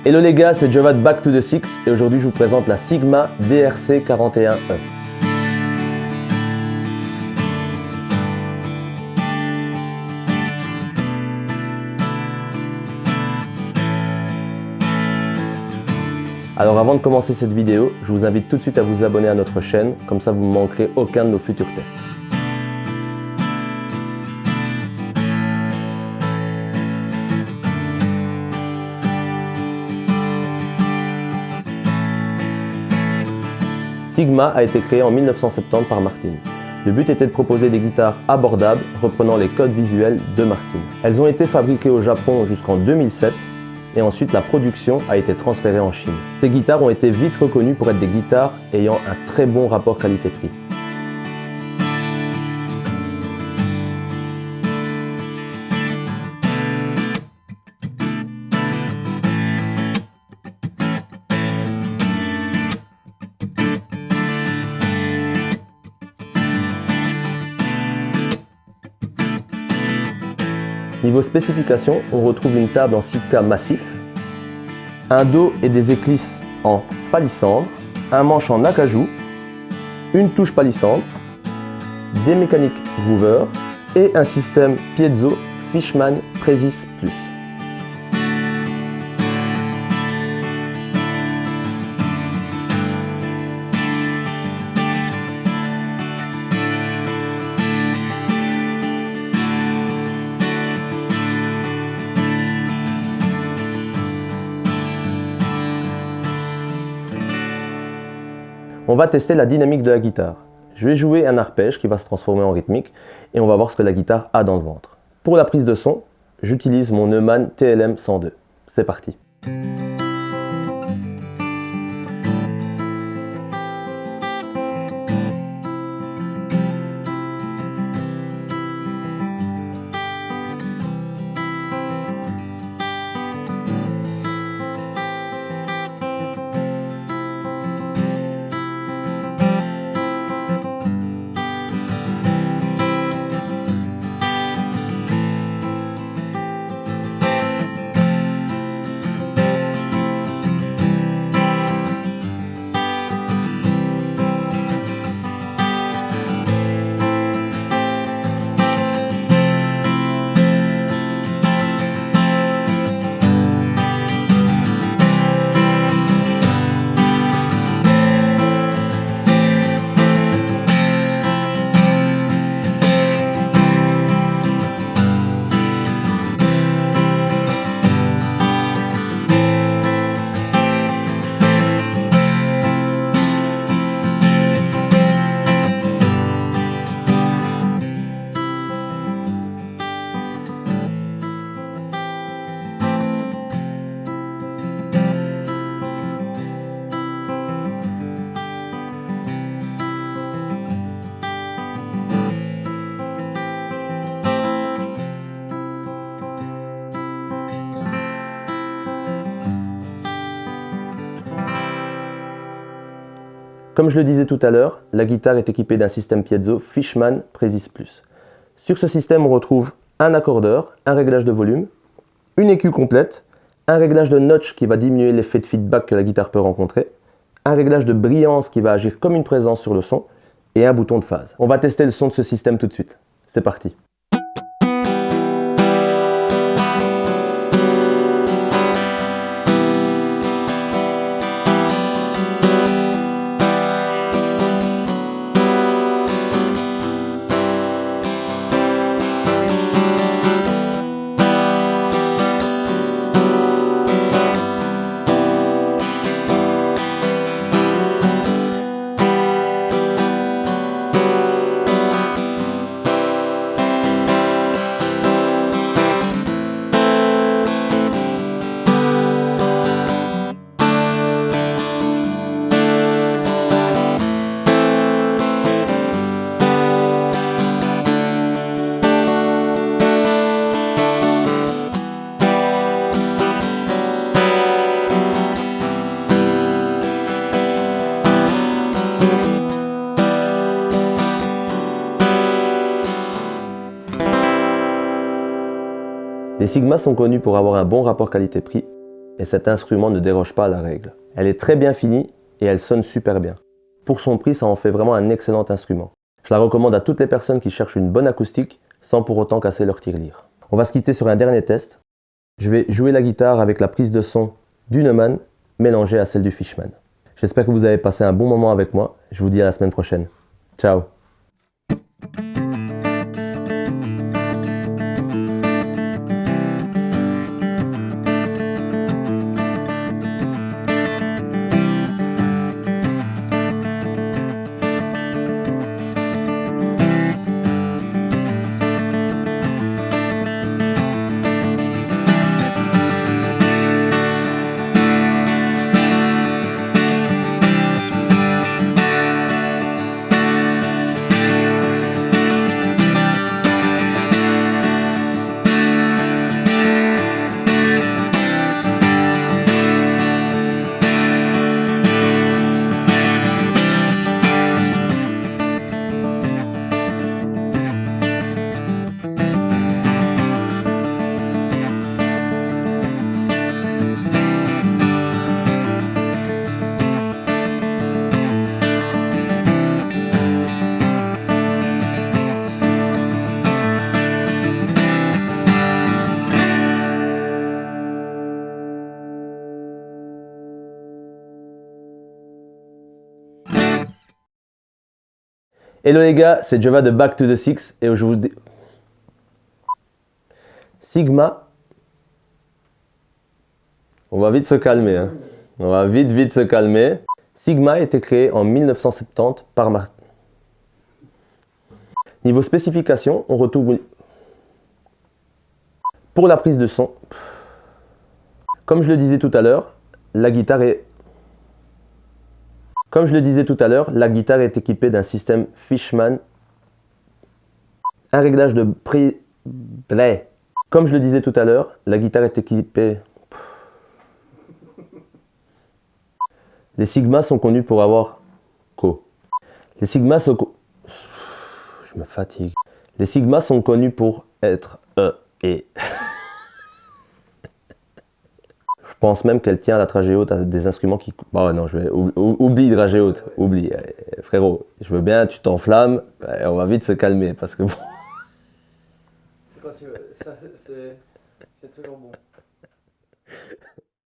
Hello les gars, c'est Javad Back to the Six et aujourd'hui je vous présente la Sigma DRC41E. Alors avant de commencer cette vidéo, je vous invite tout de suite à vous abonner à notre chaîne, comme ça vous ne manquerez aucun de nos futurs tests. Sigma a été créé en 1970 par Martin. Le but était de proposer des guitares abordables reprenant les codes visuels de Martin. Elles ont été fabriquées au Japon jusqu'en 2007 et ensuite la production a été transférée en Chine. Ces guitares ont été vite reconnues pour être des guitares ayant un très bon rapport qualité-prix. Niveau spécification, on retrouve une table en Sitka massif, un dos et des éclisses en palissandre, un manche en acajou, une touche palissandre, des mécaniques Groover et un système piezo Fishman Precis Plus. On va tester la dynamique de la guitare. Je vais jouer un arpège qui va se transformer en rythmique et on va voir ce que la guitare a dans le ventre. Pour la prise de son, j'utilise mon Neumann TLM 102. C'est parti. Comme je le disais tout à l'heure, la guitare est équipée d'un système piezo Fishman Precis Plus. Sur ce système, on retrouve un accordeur, un réglage de volume, une écu complète, un réglage de notch qui va diminuer l'effet de feedback que la guitare peut rencontrer, un réglage de brillance qui va agir comme une présence sur le son et un bouton de phase. On va tester le son de ce système tout de suite. C'est parti. Les Sigma sont connus pour avoir un bon rapport qualité-prix et cet instrument ne déroge pas à la règle. Elle est très bien finie et elle sonne super bien. Pour son prix, ça en fait vraiment un excellent instrument. Je la recommande à toutes les personnes qui cherchent une bonne acoustique sans pour autant casser leur tirelire. On va se quitter sur un dernier test. Je vais jouer la guitare avec la prise de son du Neumann mélangée à celle du Fishman. J'espère que vous avez passé un bon moment avec moi. Je vous dis à la semaine prochaine. Ciao! Hello les gars, c'est Jova de Back to the Six et aujourd'hui Sigma. On va vite se calmer, hein. On va vite se calmer. Sigma a été créé en 1970 par Martin. Niveau spécification, on retrouve pour la prise de son. Comme je le disais tout à l'heure, la guitare est équipée d'un système Fishman, un réglage de prix. Comme je le disais tout à l'heure, la guitare est équipée. Les Sigma sont connus pour avoir Les Sigma sont Je me fatigue. Les Sigma sont connus pour être et je pense même qu'elle tient la dragée haute à des instruments qui... Bah non, oublie dragée haute, oublie. Frérot, je veux bien, tu t'enflammes, on va vite se calmer parce que bon... C'est quand tu veux, c'est toujours bon.